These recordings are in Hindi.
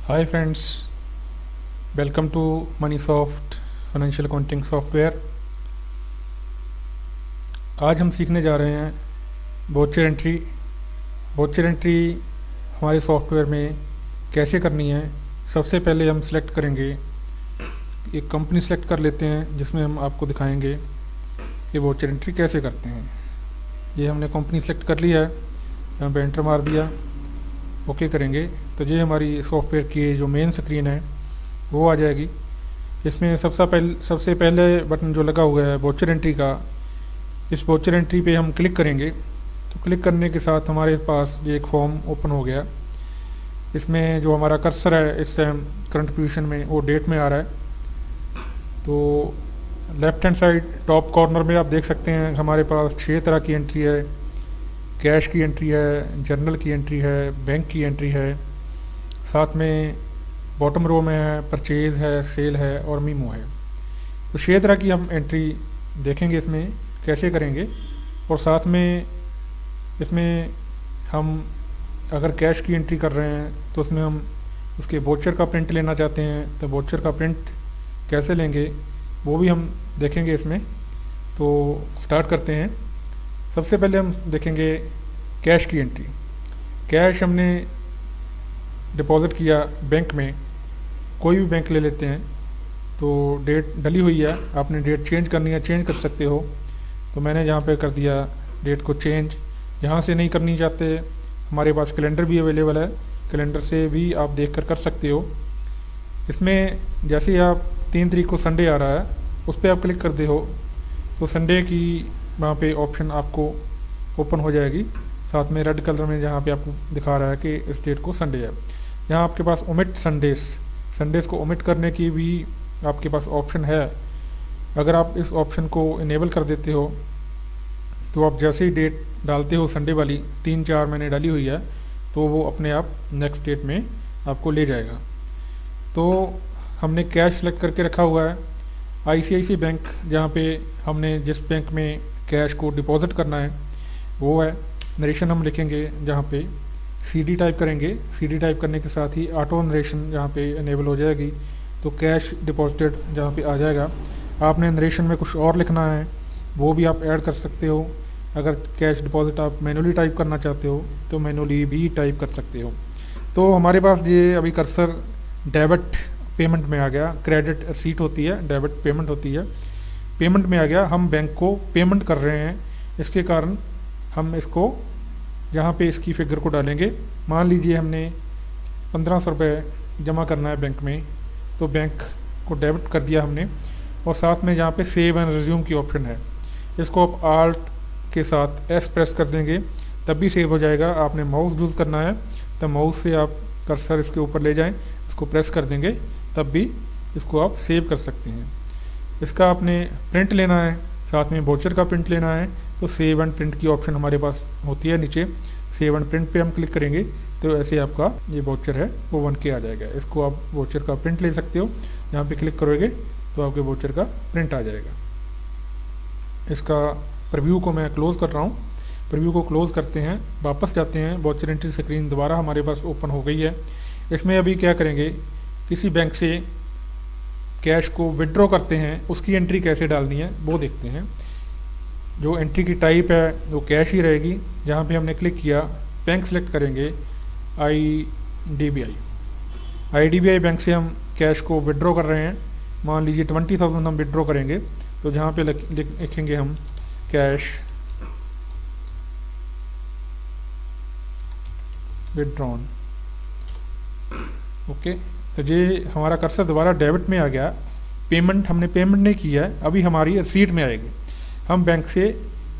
Hi friends, welcome to Moneysoft financial accounting software. आज हम सीखने जा रहे हैं वोचर एंट्री। वोचर एंट्री हमारे सॉफ्टवेयर में कैसे करनी है। सबसे पहले हम सिलेक्ट करेंगे, एक कंपनी सेलेक्ट कर लेते हैं जिसमें हम आपको दिखाएंगे कि वोचर एंट्री कैसे करते हैं। ये हमने कंपनी सेलेक्ट कर लिया है, यहाँ पे एंटर मार दिया, ओके करेंगे तो ये हमारी सॉफ्टवेयर की जो मेन स्क्रीन है वो आ जाएगी। इसमें सबसे पहले बटन जो लगा हुआ है वोचर एंट्री का, इस वोचर एंट्री पे हम क्लिक करेंगे तो क्लिक करने के साथ हमारे पास ये एक फॉर्म ओपन हो गया। इसमें जो हमारा कर्सर है इस टाइम करंट पोजीशन में वो डेट में आ रहा है। तो left hand side top corner में आप देख सकते हैं हमारे पास 6 तरह की एंट्री है। कैश की एंट्री है, जर्नल की एंट्री है, बैंक की एंट्री है, साथ में बॉटम रो में है परचेज है, सेल है और मीमो है। तो 6 तरह की हम एंट्री देखेंगे इसमें कैसे करेंगे। और साथ में इसमें हम अगर कैश की एंट्री कर रहे हैं तो उसमें हम उसके वोचर का प्रिंट लेना चाहते हैं तो वोचर का प्रिंट कैसे लेंगे वो भी हम देखेंगे इसमें। तो स्टार्ट करते हैं। सबसे पहले हम देखेंगे कैश की एंट्री। कैश हमने डिपॉजिट किया बैंक में, कोई भी बैंक ले लेते हैं, तो डेट डली हुई है, आपने डेट चेंज करनी है चेंज कर सकते हो। तो मैंने यहाँ पे कर दिया डेट को चेंज। यहाँ से नहीं करनी चाहते, हमारे पास कैलेंडर भी अवेलेबल है, कैलेंडर से भी आप देख कर सकते हो। इसमें जैसे ही आप 3 तारीख को संडे आ रहा है उस पर आप क्लिक करते हो तो संडे की वहाँ पे ऑप्शन आपको ओपन हो जाएगी, साथ में रेड कलर में जहाँ पे आपको दिखा रहा है कि इस डेट को संडे है। यहाँ आपके पास ओमिट संडेज़ को ओमिट करने की भी आपके पास ऑप्शन है। अगर आप इस ऑप्शन को इनेबल कर देते हो तो आप जैसे ही डेट डालते हो संडे वाली 3-4 मैंने डाली हुई है तो वो अपने आप नेक्स्ट डेट में आपको ले जाएगा। तो हमने कैश सेलेक्ट करके रखा हुआ है। आईसीआईसी बैंक, जहाँ पे हमने जिस बैंक में कैश को डिपॉजिट करना है वो है। नरेशन हम लिखेंगे, जहाँ पे सीडी टाइप करेंगे, सीडी टाइप करने के साथ ही ऑटो नरेशन जहाँ पे इनेबल हो जाएगी तो कैश डिपॉजिटेड जहाँ पे आ जाएगा। आपने नरेशन में कुछ और लिखना है वो भी आप ऐड कर सकते हो। अगर कैश डिपॉजिट आप मैनुअली टाइप करना चाहते हो तो मैनुअली भी टाइप कर सकते हो। तो हमारे पास ये अभी कर्सर डेबिट पेमेंट में आ गया। क्रेडिट रिसीट होती है, डेबिट पेमेंट होती है, पेमेंट में आ गया। हम बैंक को पेमेंट कर रहे हैं, इसके कारण हम इसको यहाँ पे इसकी फिगर को डालेंगे। मान लीजिए हमने 1500 रुपये जमा करना है बैंक में, तो बैंक को डेबिट कर दिया हमने। और साथ में जहाँ पे सेव एंड रिज्यूम की ऑप्शन है, इसको आप आल्ट के साथ एस प्रेस कर देंगे तब भी सेव हो जाएगा। आपने माउस यूज़ करना है तो माउस से आप कर्सर इसके ऊपर ले जाएं, इसको प्रेस कर देंगे तब भी इसको आप सेव कर सकते हैं। इसका आपने प्रिंट लेना है, साथ में वोचर का प्रिंट लेना है तो सेव एंड प्रिंट की ऑप्शन हमारे पास होती है नीचे। सेव एंड प्रिंट पे हम क्लिक करेंगे तो ऐसे आपका ये वोचर है वो बन के आ जाएगा। इसको आप वोचर का प्रिंट ले सकते हो, यहाँ पे क्लिक करोगे तो आपके वोचर का प्रिंट आ जाएगा। इसका प्रीव्यू को मैं क्लोज़ कर रहा हूँ। प्रीव्यू को क्लोज़ करते हैं, वापस जाते हैं। वोचर एंट्री स्क्रीन दोबारा हमारे पास ओपन हो गई है। इसमें अभी क्या करेंगे, किसी बैंक से कैश को विड्रॉ करते हैं उसकी एंट्री कैसे डालनी है वो देखते हैं। जो एंट्री की टाइप है वो कैश ही रहेगी। जहाँ पे हमने क्लिक किया बैंक सेलेक्ट करेंगे आईडीबीआई बैंक से हम कैश को विड्रॉ कर रहे हैं। मान लीजिए 20,000 हम विड्रॉ करेंगे तो जहाँ पे लिखेंगे हम कैश विड्रॉन, ओके। तो ये हमारा कर्सर दोबारा डेबिट में आ गया। पेमेंट हमने पेमेंट नहीं किया है, अभी हमारी रसीट में आएगी। हम बैंक से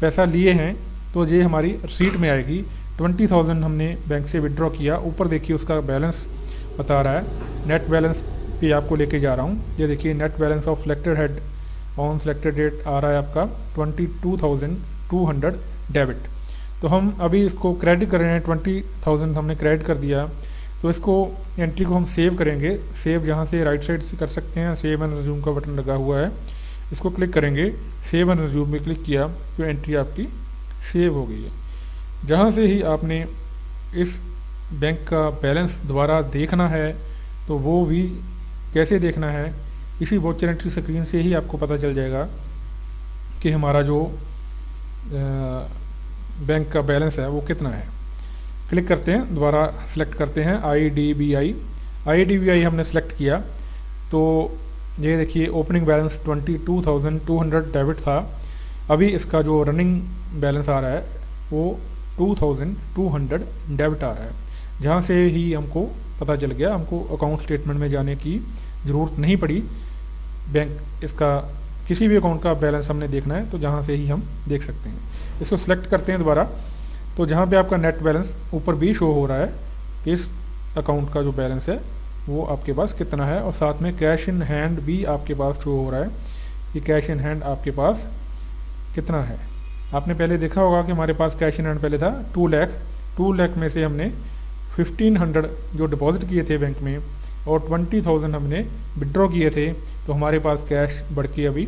पैसा लिए हैं तो ये हमारी रसीट में आएगी। 20,000 हमने बैंक से विड्रॉ किया, ऊपर देखिए उसका बैलेंस बता रहा है। नेट बैलेंस पे आपको लेके जा रहा हूँ। ये देखिए net balance of selected head on selected date आ रहा है आपका 22,200 डेबिट। तो हम अभी इसको क्रेडिट कर रहे हैं, 20,000 हमने क्रेडिट कर दिया। तो इसको एंट्री को हम सेव करेंगे। सेव यहाँ से राइट साइड से कर सकते हैं, सेव एंड रिज्यूम का बटन लगा हुआ है, इसको क्लिक करेंगे। सेव एंड रिज्यूम में क्लिक किया तो एंट्री आपकी सेव हो गई है। जहाँ से ही आपने इस बैंक का बैलेंस दोबारा देखना है तो वो भी कैसे देखना है, इसी वॉचर एंट्री स्क्रीन से ही आपको पता चल जाएगा कि हमारा जो बैंक का बैलेंस है वो कितना है। क्लिक करते हैं, दोबारा सेलेक्ट करते हैं IDBI हमने सेलेक्ट किया तो ये देखिए ओपनिंग बैलेंस 22,200 डेबिट था। अभी इसका जो रनिंग बैलेंस आ रहा है वो 2,200 डेबिट आ रहा है। जहाँ से ही हमको पता चल गया, हमको अकाउंट स्टेटमेंट में जाने की ज़रूरत नहीं पड़ी। बैंक इसका किसी भी अकाउंट का बैलेंस हमने देखना है तो जहाँ से ही हम देख सकते हैं। इसको सिलेक्ट करते हैं दोबारा, तो जहाँ पे आपका नेट बैलेंस ऊपर भी शो हो रहा है कि इस अकाउंट का जो बैलेंस है वो आपके पास कितना है, और साथ में कैश इन हैंड भी आपके पास शो हो रहा है कि कैश इन हैंड आपके पास कितना है। आपने पहले देखा होगा कि हमारे पास कैश इन हैंड पहले था 2 लाख में से हमने 1,500 जो डिपॉजिट किए थे बैंक में और 20,000 हमने विड्रॉ किए थे, तो हमारे पास कैश बढ़ के अभी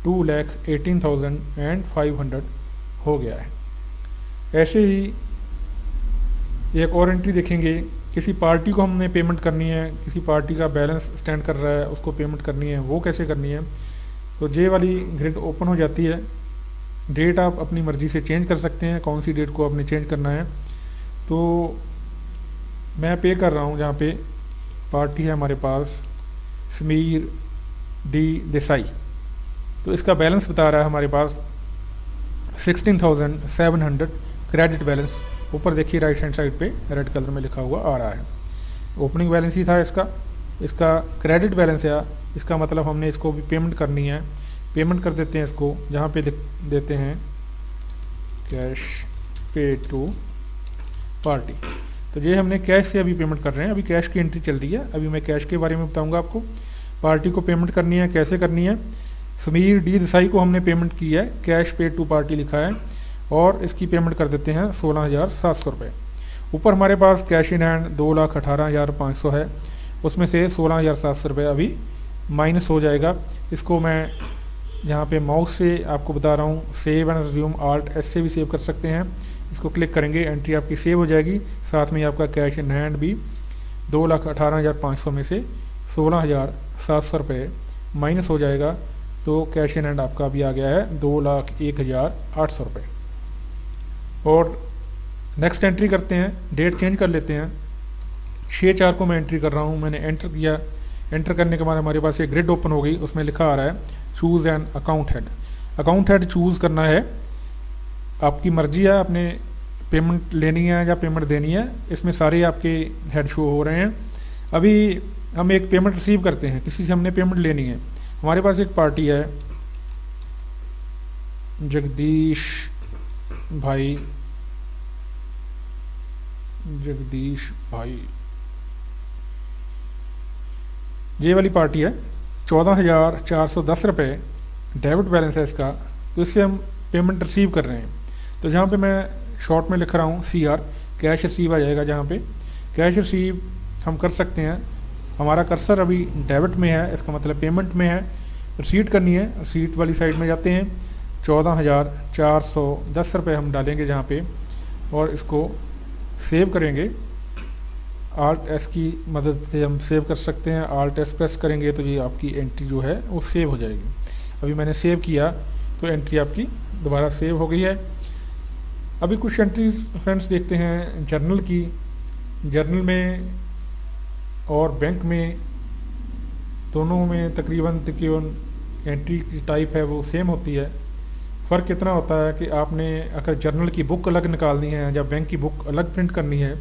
2,18,500 हो गया है। ऐसे ही एक और एंट्री देखेंगे, किसी पार्टी को हमने पेमेंट करनी है, किसी पार्टी का बैलेंस स्टैंड कर रहा है उसको पेमेंट करनी है, वो कैसे करनी है। तो जे वाली ग्रिड ओपन हो जाती है। डेट आप अपनी मर्ज़ी से चेंज कर सकते हैं, कौन सी डेट को आपने चेंज करना है। तो मैं पे कर रहा हूँ, जहाँ पे पार्टी है हमारे पास समीर डी देसाई, तो इसका बैलेंस बता रहा है हमारे पास 16,700 क्रेडिट बैलेंस। ऊपर देखिए राइट हैंड साइड पे रेड कलर में लिखा हुआ आ रहा है। ओपनिंग बैलेंस ही था इसका क्रेडिट बैलेंस है। इसका मतलब हमने इसको भी पेमेंट करनी है। पेमेंट कर देते हैं इसको, जहाँ पे देते हैं कैश पे टू पार्टी। तो ये हमने कैश से अभी पेमेंट कर रहे हैं, अभी कैश की एंट्री चल रही है। अभी मैं कैश के बारे में बताऊंगा आपको। पार्टी को पेमेंट करनी है, कैसे करनी है। समीर डी देसाई को हमने पेमेंट की है, कैश पे टू पार्टी लिखा है, और इसकी पेमेंट कर देते हैं 16,700 रुपये। ऊपर हमारे पास कैश इन हैंड 2,18,500 है, उसमें से 16,700 रुपये अभी माइनस हो जाएगा। इसको मैं यहाँ पे माउस से आपको बता रहा हूँ, save and resume Alt S से भी सेव कर सकते हैं। इसको क्लिक करेंगे, एंट्री आपकी सेव हो जाएगी। साथ में आपका कैश इन हैंड भी 2,18,500 में से 16,700 रुपये माइनस हो जाएगा। तो कैश इन हैंड आपका अभी आ गया है 2,01,800 रुपये। और नेक्स्ट एंट्री करते हैं, डेट चेंज कर लेते हैं। 6/4 को मैं एंट्री कर रहा हूँ, मैंने एंटर किया। एंटर करने के बाद हमारे पास एक ग्रिड ओपन हो गई, उसमें लिखा आ रहा है choose an account head. Account head choose करना है, आपकी मर्जी है, आपने पेमेंट लेनी है या पेमेंट देनी है। इसमें सारे आपके हेड शो हो रहे हैं। अभी हम एक पेमेंट रिसीव करते हैं, किसी से हमने पेमेंट लेनी है। हमारे पास एक पार्टी है जगदीश भाई, ये वाली पार्टी है। 14,410 रुपये डेबिट बैलेंस है इसका। तो इससे हम पेमेंट रिसीव कर रहे हैं। तो जहाँ पे मैं शॉर्ट में लिख रहा हूँ CR, कैश रिसीव आ जाएगा। जहाँ पे कैश रिसीव हम कर सकते हैं। हमारा कर्सर अभी डेबिट में है, इसका मतलब पेमेंट में है। रिसीट करनी है, रिसीट वाली साइड में जाते हैं। 14,410 रुपये हम डालेंगे जहाँ पे, और इसको सेव करेंगे। Alt S की मदद से हम सेव कर सकते हैं। Alt S प्रेस करेंगे तो ये आपकी एंट्री जो है वो सेव हो जाएगी। अभी मैंने सेव किया तो एंट्री आपकी दोबारा सेव हो गई है। अभी कुछ एंट्रीज फ्रेंड्स देखते हैं जर्नल की। जर्नल में और बैंक में दोनों में तकरीबन एंट्री की टाइप है वो सेम होती है। फ़र्क कितना होता है कि आपने अगर जर्नल की बुक अलग निकालनी है या बैंक की बुक अलग प्रिंट करनी है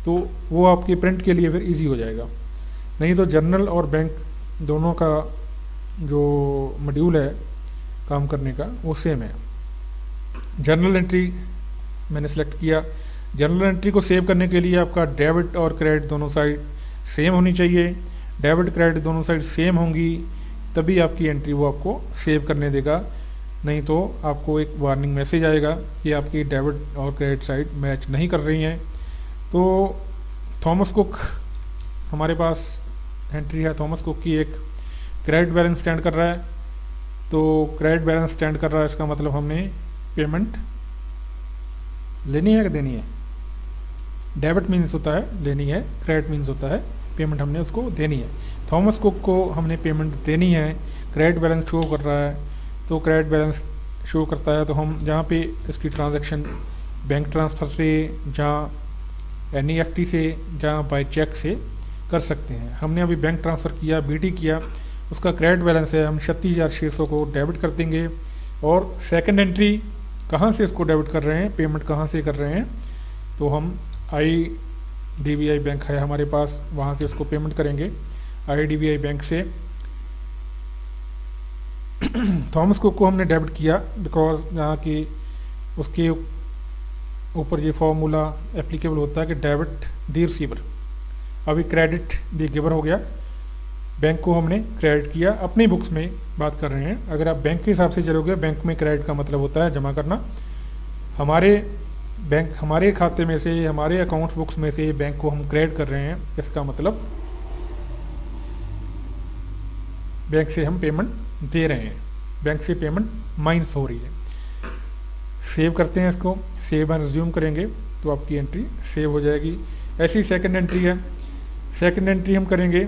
तो वो आपके प्रिंट के लिए फिर इजी हो जाएगा। नहीं तो जर्नल और बैंक दोनों का जो मॉड्यूल है काम करने का वो सेम है। जर्नल एंट्री मैंने सेलेक्ट किया। जर्नल एंट्री को सेव करने के लिए आपका डेबिट और क्रेडिट दोनों साइड सेम होनी चाहिए। डेबिट क्रेडिट दोनों साइड सेम होंगी तभी आपकी एंट्री वो आपको सेव करने देगा, नहीं तो आपको एक वार्निंग मैसेज आएगा कि आपकी डेबिट और क्रेडिट साइड मैच नहीं कर रही हैं। तो थॉमस कुक हमारे पास एंट्री है। थॉमस कुक की एक क्रेडिट बैलेंस स्टैंड कर रहा है। तो क्रेडिट बैलेंस स्टैंड कर रहा है, इसका मतलब हमने पेमेंट लेनी है कि देनी है। डेबिट मीन्स होता है लेनी है, क्रेडिट मीन्स होता है पेमेंट हमने उसको देनी है। थॉमस कुक को हमने पेमेंट देनी है, क्रेडिट बैलेंस शो कर रहा है, तो क्रेडिट बैलेंस शो करता है तो हम जहाँ पे इसकी ट्रांजैक्शन बैंक ट्रांसफ़र से, जहाँ NEFT से, जहाँ बाय चेक से कर सकते हैं। हमने अभी बैंक ट्रांसफ़र किया, BT किया, उसका क्रेडिट बैलेंस है, हम 36,600 को डेबिट कर देंगे। और सेकंड एंट्री कहाँ से इसको डेबिट कर रहे हैं, पेमेंट कहाँ से कर रहे हैं, तो हम IDBI बैंक है हमारे पास, वहाँ से उसको पेमेंट करेंगे IDBI बैंक से। थॉमस कुक को हमने डेबिट किया बिकॉज यहाँ की उसके ऊपर ये फॉर्मूला एप्लीकेबल होता है कि डेबिट द रिसीवर, अभी क्रेडिट द गिवर हो गया। बैंक को हमने क्रेडिट किया, अपनी बुक्स में बात कर रहे हैं। अगर आप बैंक के हिसाब से चलोगे, बैंक में क्रेडिट का मतलब होता है जमा करना। हमारे खाते में से, हमारे अकाउंट्स बुक्स में से बैंक को हम क्रेडिट कर रहे हैं, इसका मतलब बैंक से हम पेमेंट दे रहे हैं, बैंक से पेमेंट माइनस हो रही है। सेव करते हैं इसको, सेव एंड रिज्यूम करेंगे तो आपकी एंट्री सेव हो जाएगी। ऐसी सेकंड एंट्री है, सेकंड एंट्री हम करेंगे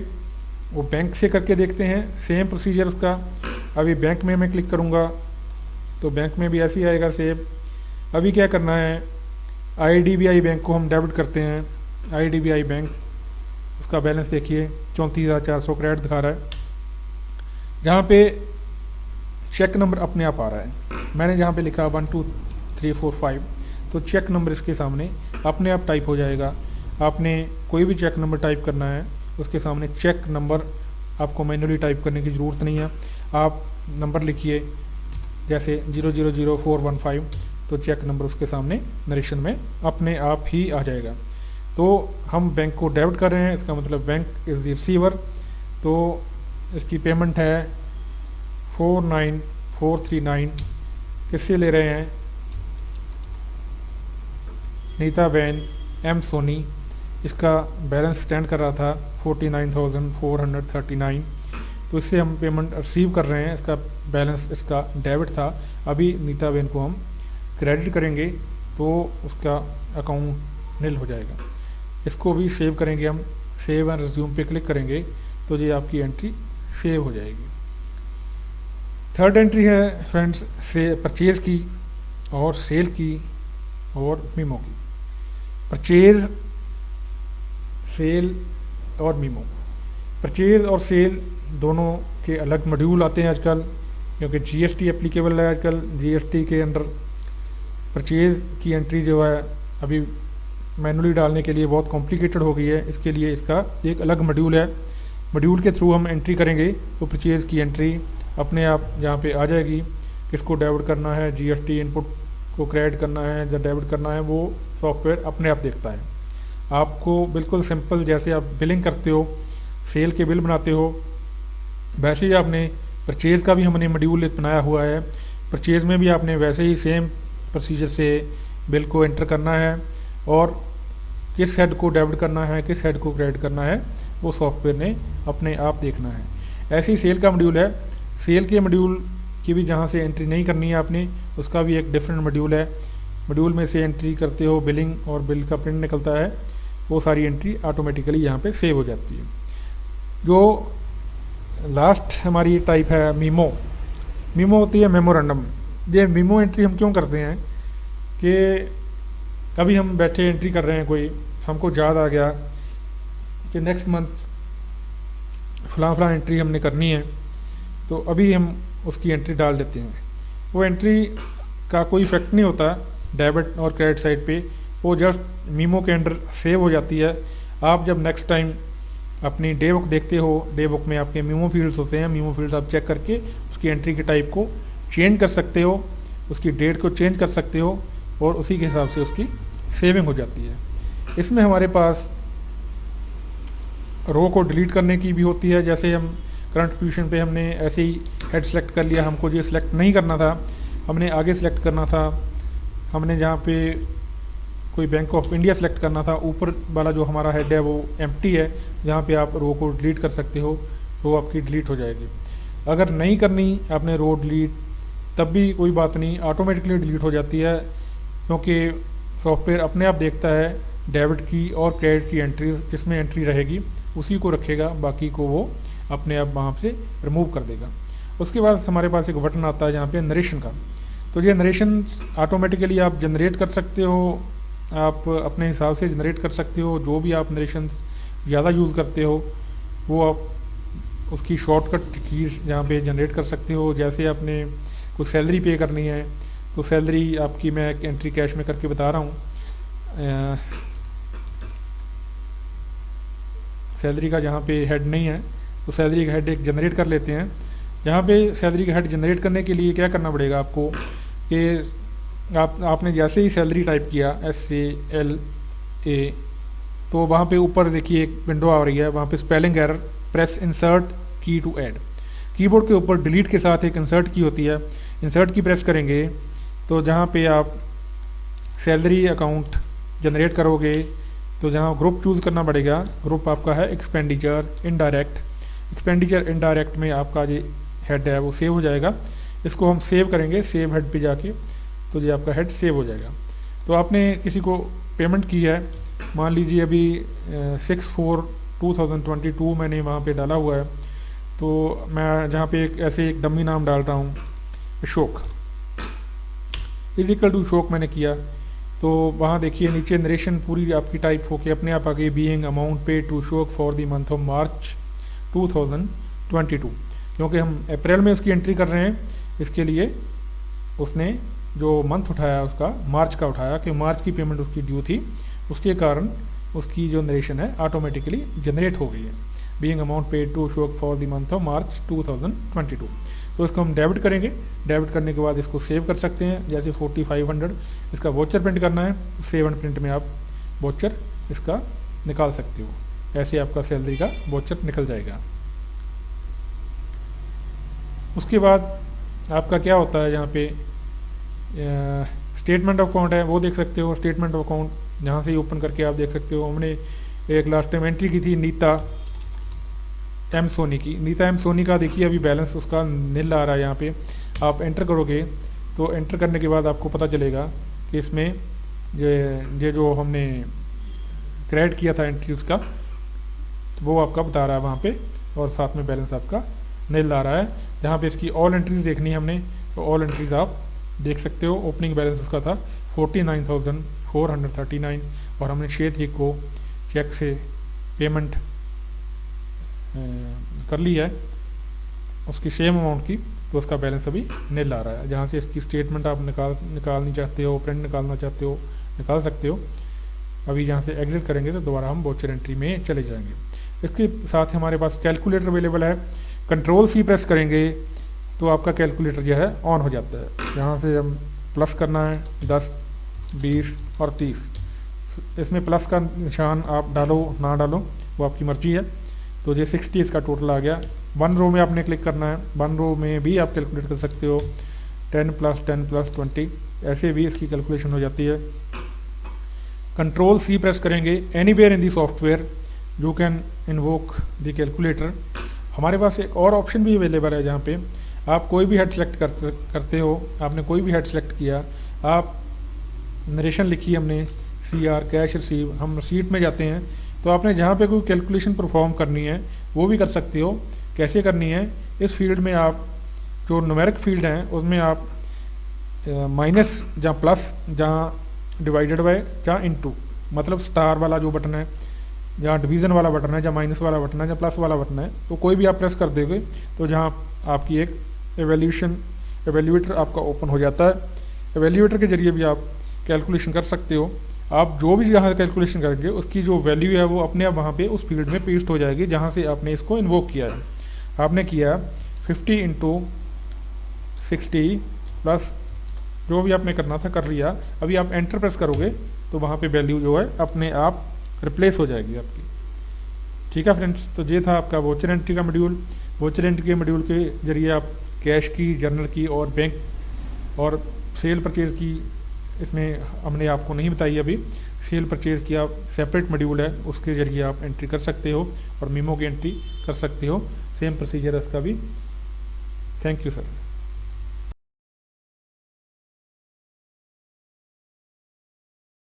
वो बैंक से करके देखते हैं, सेम प्रोसीजर उसका। अभी बैंक में मैं क्लिक करूँगा तो बैंक में भी ऐसे ही आएगा सेव। अभी क्या करना है, IDBI बैंक को हम डेबिट करते हैं। IDBI बैंक, उसका बैलेंस देखिए 34,400 क्रेडिट दिखा रहा है, जहाँ पे चेक नंबर अपने आप आ रहा है। मैंने जहाँ पे लिखा 1 2 3 4 5, तो चेक नंबर इसके सामने अपने आप टाइप हो जाएगा। आपने कोई भी चेक नंबर टाइप करना है, उसके सामने चेक नंबर, आपको मैन्युअली टाइप करने की ज़रूरत नहीं है। आप नंबर लिखिए जैसे 000415, तो चेक नंबर उसके सामने नरेशन में अपने आप ही आ जाएगा। तो हम बैंक को डेबिट कर रहे हैं, इसका मतलब बैंक इज़ द रिसीवर। तो इसकी पेमेंट है 49439, किससे ले रहे हैं, नीता बेन M सोनी। इसका बैलेंस स्टैंड कर रहा था 49,439, तो इससे हम पेमेंट रिसीव कर रहे हैं। इसका बैलेंस इसका डेबिट था, अभी नीता बेन को हम क्रेडिट करेंगे तो उसका अकाउंट नील हो जाएगा। इसको भी सेव करेंगे हम, सेव एंड रिज्यूम पे क्लिक करेंगे तो ये आपकी एंट्री सेव हो जाएगी। थर्ड एंट्री है फ्रेंड्स, से परचेज़ की और सेल की और मीमो की। परचेज़, सेल और मीमो, परचेज़ और सेल दोनों के अलग मॉड्यूल आते हैं आजकल, क्योंकि GST एप्लीकेबल है आजकल। GST के अंडर परचेज़ की एंट्री जो है अभी मैनुअली डालने के लिए बहुत कॉम्प्लिकेटेड हो गई है, इसके लिए इसका एक अलग मॉड्यूल है। मॉड्यूल के थ्रू हम एंट्री करेंगे तो परचेज़ की एंट्री अपने आप यहाँ पे आ जाएगी। किसको डेबिट करना है, GST इनपुट को क्रेडिट करना है या डेबिट करना है, वो सॉफ्टवेयर अपने आप देखता है। आपको बिल्कुल सिंपल, जैसे आप बिलिंग करते हो, सेल के बिल बनाते हो, वैसे ही आपने परचेज़ का भी हमने मॉड्यूल बनाया हुआ है। परचेज़ में भी आपने वैसे ही सेम प्रोसीजर से बिल को एंटर करना है और किस हेड को डेबिट करना है, किस हेड को क्रेडिट करना है, वो सॉफ्टवेयर ने अपने आप देखना है। ऐसे ही सेल का मॉड्यूल है, सेल के मॉड्यूल की भी जहाँ से एंट्री नहीं करनी है आपने, उसका भी एक डिफरेंट मॉड्यूल है। मॉड्यूल में से एंट्री करते हो बिलिंग और बिल का प्रिंट निकलता है, वो सारी एंट्री ऑटोमेटिकली यहाँ पे सेव हो जाती है। जो लास्ट हमारी टाइप है मीमो। मीमो होती है मेमोरेंडम। ये मीमो एंट्री हम क्यों करते हैं कि अभी हम बैठे एंट्री कर रहे हैं, कोई हमको याद आ गया कि नेक्स्ट मंथ फलां एंट्री हमने करनी है, तो अभी हम उसकी एंट्री डाल देते हैं। वो एंट्री का कोई इफेक्ट नहीं होता डेबिट और क्रेडिट साइड पे, वो जस्ट मीमो के अंडर सेव हो जाती है। आप जब नेक्स्ट टाइम अपनी डे बुक देखते हो, डे बुक में आपके मीमो फील्ड्स होते हैं, मीमो फील्ड्स आप चेक करके उसकी एंट्री के टाइप को चेंज कर सकते हो, उसकी डेट को चेंज कर सकते हो और उसी के हिसाब से उसकी सेविंग हो जाती है। इसमें हमारे पास रो को डिलीट करने की भी होती है। जैसे हम करंट पोजीशन पे हमने ऐसे ही हेड सेलेक्ट कर लिया, हमको ये सिलेक्ट नहीं करना था, हमने आगे सिलेक्ट करना था, हमने जहाँ पे कोई बैंक ऑफ इंडिया सेलेक्ट करना था, ऊपर वाला जो हमारा हेड है वो एम्प्टी है, जहाँ पे आप रो को डिलीट कर सकते हो, रो आपकी डिलीट हो जाएगी। अगर नहीं करनी आपने रो डिलीट, तब भी कोई बात नहीं, ऑटोमेटिकली डिलीट हो जाती है, क्योंकि सॉफ्टवेयर अपने आप देखता है डेबिट की और क्रेडिट की एंट्रीज, जिसमें एंट्री रहेगी उसी को रखेगा, बाकी को वो अपने आप वहाँ से रिमूव कर देगा। उसके बाद हमारे पास एक बटन आता है जहाँ पे नरेशन का। तो ये नरेशन ऑटोमेटिकली आप जनरेट कर सकते हो, आप अपने हिसाब से जनरेट कर सकते हो। जो भी आप नरेशन ज़्यादा यूज़ करते हो वो आप उसकी शॉर्टकट कीज़ यहाँ पे जनरेट कर सकते हो। जैसे आपने कुछ सैलरी पे करनी है तो सैलरी आपकी मैं एक एंट्री कैश में करके बता रहा हूँ। सैलरी का जहाँ पे हेड नहीं है तो सैलरी का हेड एक जनरेट कर लेते हैं। यहाँ पे सैलरी का हेड जनरेट करने के लिए क्या करना पड़ेगा आपको कि आपने जैसे ही सैलरी टाइप किया SALA, तो वहाँ पे ऊपर देखिए एक विंडो आ रही है, वहाँ पे स्पेलिंग एरर, प्रेस इंसर्ट की टू ऐड। कीबोर्ड के ऊपर डिलीट के साथ एक इंसर्ट की होती है, इंसर्ट की प्रेस करेंगे तो जहाँ पे आप सैलरी अकाउंट जनरेट करोगे तो जहाँ ग्रुप चूज़ करना पड़ेगा, ग्रुप आपका है एक्सपेंडिचर इनडायरेक्ट। एक्सपेंडिचर इनडायरेक्ट में आपका जो हेड है वो सेव हो जाएगा। इसको हम सेव करेंगे, सेव हेड पे जाके, तो ये आपका हेड सेव हो जाएगा। तो आपने किसी को पेमेंट की है, मान लीजिए अभी 6/4/2022 मैंने वहाँ पे डाला हुआ है। तो मैं जहाँ पे ऐसे एक डमी नाम डाल रहा हूँ, अशोक = अशोक मैंने किया। तो वहाँ देखिए नीचे नरेशन पूरी आपकी टाइप होके अपने आप आ गई, being amount paid to Ashok for the month of March 2022। क्योंकि हम अप्रैल में उसकी एंट्री कर रहे हैं, इसके लिए उसने जो मंथ उठाया उसका मार्च का उठाया कि मार्च की पेमेंट उसकी ड्यू थी, उसके कारण उसकी जो नरेशन है ऑटोमेटिकली जनरेट हो गई है, being amount paid to Ashok for the month of March 2022। तो इसको हम डेबिट करेंगे। डेबिट करने के बाद इसको सेव कर सकते हैं। जैसे 4500 इसका वोचर प्रिंट करना है तो सेव एंड प्रिंट में आप वोचर इसका निकाल सकते हो। ऐसे आपका सैलरी का वोचर निकल जाएगा। उसके बाद आपका क्या होता है, यहाँ पे स्टेटमेंट ऑफ अकाउंट है वो देख सकते हो। स्टेटमेंट ऑफ अकाउंट यहाँ से ही ओपन करके आप देख सकते हो। हमने एक लास्ट टाइम एंट्री की थी नीता एम सोनी की। नीता एम सोनी का देखिए अभी बैलेंस उसका नील आ रहा है। यहाँ पे आप एंटर करोगे तो एंटर करने के बाद आपको पता चलेगा कि इसमें ये जो हमने क्रेडिट किया था एंट्री उसका, तो वो आपका बता रहा है वहाँ पे, और साथ में बैलेंस आपका नील आ रहा है। जहाँ पे इसकी ऑल एंट्रीज देखनी है हमने, तो ऑल एंट्रीज आप देख सकते हो। ओपनिंग बैलेंस उसका था 49,439 और हमने 6 तारीख को चेक से पेमेंट कर ली है उसकी सेम अमाउंट की, तो उसका बैलेंस अभी नील आ रहा है। जहाँ से इसकी स्टेटमेंट आप निकालनी चाहते हो, प्रिंट निकालना चाहते हो, निकाल सकते हो। अभी यहाँ से एग्जिट करेंगे तो दोबारा हम वोचर एंट्री में चले जाएंगे। इसके साथ हमारे पास कैलकुलेटर अवेलेबल है। Ctrl+C प्रेस करेंगे तो आपका कैलकुलेटर जो है ऑन हो जाता है। यहाँ से हम प्लस करना है 10, 20 और 30। इसमें प्लस का निशान आप डालो ना डालो वो आपकी मर्जी है। तो ये 60 इसका टोटल आ गया। 1 रो में आपने क्लिक करना है। 1 रो में भी आप कैलकुलेट कर सकते हो। 10 + 10 + 20 ऐसे भी इसकी कैलकुलेशन हो जाती है। Ctrl+C प्रेस करेंगे। Anywhere in the software you can invoke the calculator. हमारे पास एक और ऑप्शन भी अवेलेबल है जहाँ पे आप कोई भी हेड सेलेक्ट करते हो। आपने कोई भी हेड सेलेक्ट किया, आप नरेशन लिखी हमने CR कैश रिसीव, हम रिसीट में जाते हैं तो आपने जहाँ पे कोई कैलकुलेशन परफॉर्म करनी है वो भी कर सकते हो। कैसे करनी है, इस फील्ड में आप जो न्यूमेरिक फील्ड हैं उसमें आप माइनस जहाँ प्लस, जहाँ डिवाइडेड बाय, जहाँ इनटू, मतलब स्टार वाला जो बटन है, जहाँ डिवीज़न वाला बटन है, जहाँ माइनस वाला बटन है, जहाँ प्लस वाला बटन है, तो कोई भी आप प्रेस कर दोगे तो जहाँ आपकी एक एवेल्यूएटर आपका ओपन हो जाता है। एवेल्यूएटर के जरिए भी आप कैलकुलेशन कर सकते हो। आप जो भी जहाँ कैलकुलेशन करेंगे उसकी जो वैल्यू है वो अपने आप वहाँ पे उस फील्ड में पेस्ट हो जाएगी जहाँ से आपने इसको इन्वोक किया है। आपने किया 50 × 60 प्लस जो भी आपने करना था कर लिया। अभी आप एंटर प्रेस करोगे तो वहाँ पे वैल्यू जो है अपने आप रिप्लेस हो जाएगी आपकी। ठीक है फ्रेंड्स, तो ये था आपका वोचर एंट्री का मॉड्यूल। वोचर एंट्री के मॉड्यूल के जरिए आप कैश की, जर्नल की और बैंक और सेल परचेज़ की, इसमें हमने आपको नहीं बताई अभी, सेल परचेज़ की आप सेपरेट मॉड्यूल है उसके ज़रिए आप एंट्री कर सकते हो और मीमो की एंट्री कर सकते हो। सेम प्रोसीजर है इसका भी। Thank you sir.